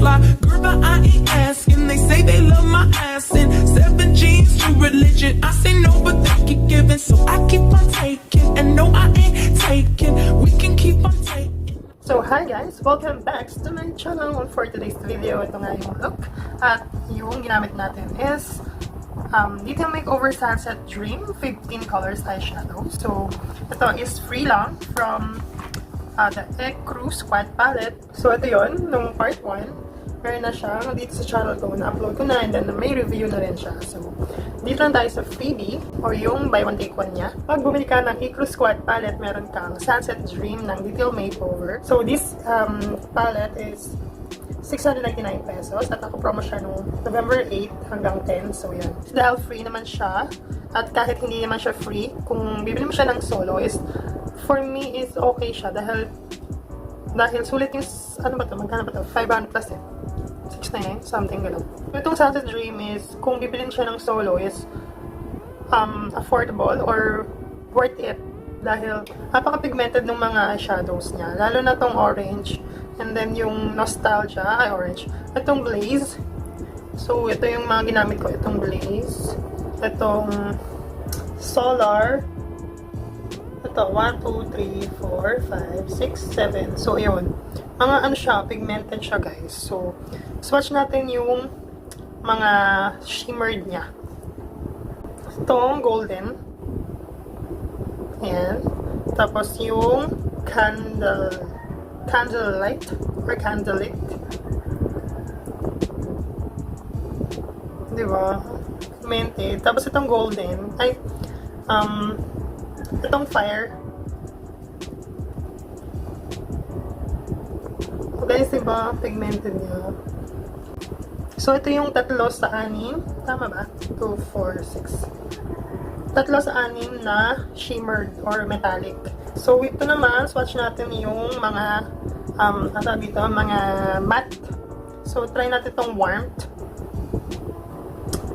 fly. Girl, but I ain't asking. They say they love my ass and 7 G's to religion. I say no, but they keep giving, so I keep on taking. And no, I ain't taking. We can keep on taking. So hi guys, welcome back to my channel. For today's video, ito nga yung look. At yung ginamit natin is Detail Makeover Sunset Dream 15 colors eyeshadow. So ito is free lang from the Eyebrow Squad palette. So ito yon nung part 1. Meron na siya dito sa channel ko, na-upload ko na, and then may review na rin siya. So dito lang tayo sa freebie or yung buy one take one niya. Pag bumili ka ng Eyebrow Squad palette, meron kang Sunset Dream ng Detail Makeover. So this palette is 699 pesos at ako-promo siya nung November 8 hanggang 10. So yan. Dahil free naman siya, at kahit hindi naman siya free, kung bibili mo siya ng solo, is for me is okay siya dahil sulit yung, ano ba ito, magkano ba ito? 500 plus eh. 699, something gano'n. Itong Sunset Dream is, kung bibilin siya ng solo, is affordable or worth it dahil napaka-pigmented ng mga eyeshadows niya. Lalo na tong orange, and then yung Nostalgia, ay orange. Itong Blaze. So, ito yung mga ginamit ko. Itong Blaze. Itong Solar. Ito, 1, 2, 3, 4, 5, 6, 7. So, yun. Mga ano siya, pigmented siya guys. So, swatch natin yung mga shimmered niya. Itong golden. Ayan. Tapos yung candlelight or candlelit. Diba? Pigmented. Tapos itong golden. Ay, itong fire. So guys, diba? Pigmented niya. So ito yung 3 sa 6. Tama ba? 2, 4, 6. 3 sa 6 na shimmered or metallic. So ito naman, swatch natin yung mga dito, mga matte. So try natin itong warmth.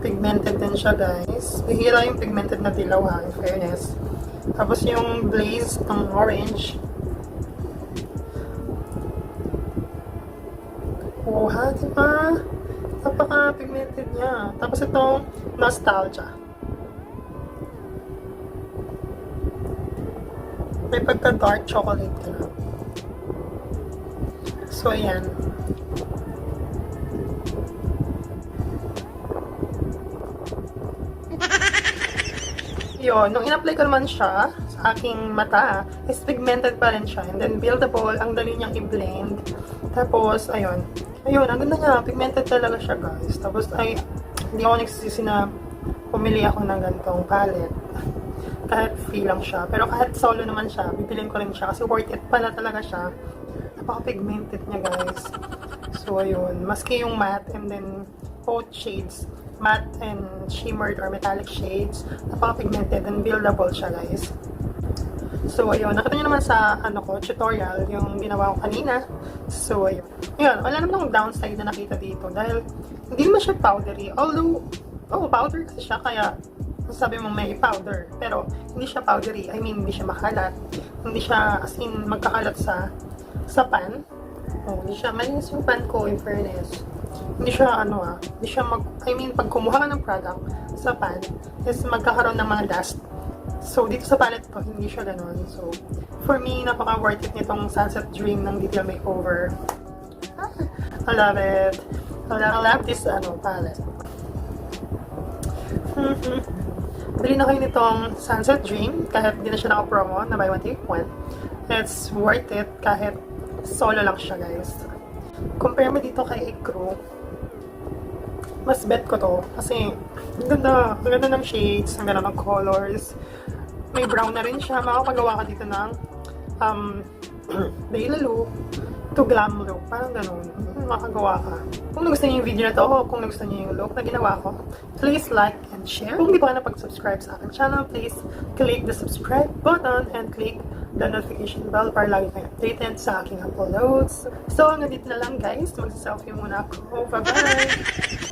Pigmented din siya guys. Bihira yung pigmented na dilaw ha, in fairness. Tapos yung Blaze, itong orange. Oh ha, diba? Napaka-pigmented niya. Tapos itong Nostalgia. May pagka-dark chocolate ka na. So, ayan. Yun, nung in-apply ko naman siya sa aking mata, is pigmented pa rin siya. And then, buildable, ang dali niyang i-blend. Tapos, ayun. Ayun, ang ganda niya. Pigmented talaga siya, guys. Tapos, hindi ako nagsisisi na pumili ako ng ganitong palette. Kahit free lang siya. Pero kahit solo naman siya, bibilin ko rin siya. Kasi worth it pala talaga siya. Napaka-pigmented niya, guys. So, ayun. Maski yung matte and then both shades. Matte and shimmered or metallic shades. Napaka-pigmented and buildable siya, guys. So, ayun. Nakita niyo naman sa, tutorial, yung ginawa ko kanina. So, ayun. Ayun. Wala naman akong downside na nakita dito. Dahil, hindi naman siya powdery. Although, powder kasi siya. Kaya, sabi mo may powder. Pero, hindi siya powdery. I mean, hindi siya makalat. Hindi siya, as in, magkakalat sa pan. Hindi siya, malinis yung pan ko, in fairness. Hindi siya, hindi siya pag kumuha ka ng product sa pan, is magkakaroon ng mga dust. So, dito sa palette ko, hindi siya ganun. So, for me, napaka-worth it nitong Sunset Dream ng Detail Makeover. I love it. I love this, palette. Bili na kayo nitong Sunset Dream, kahit hindi na siya naka-promo, na buy one take one. It's worth it, kahit solo lang siya, guys. Compare mo dito kay Eyebrow, mas bet ko to. Kasi, ang ganda ng shades, ang ganda ng colors. May brown na rin siya. Makapagawa ka dito ng daily look to glam look. Parang ganun. Makagawa ka. Kung nagustuhan niyo yung video na to, o kung nagustuhan niyo yung look na ginawa ko, please like and share. Kung hindi pa ka napag-subscribe sa aking channel, please click the subscribe button and click the notification bell para lagi kayo updated sa aking uploads. So, hanggang dito na lang guys. Magsa-selfie muna ako. Bye-bye!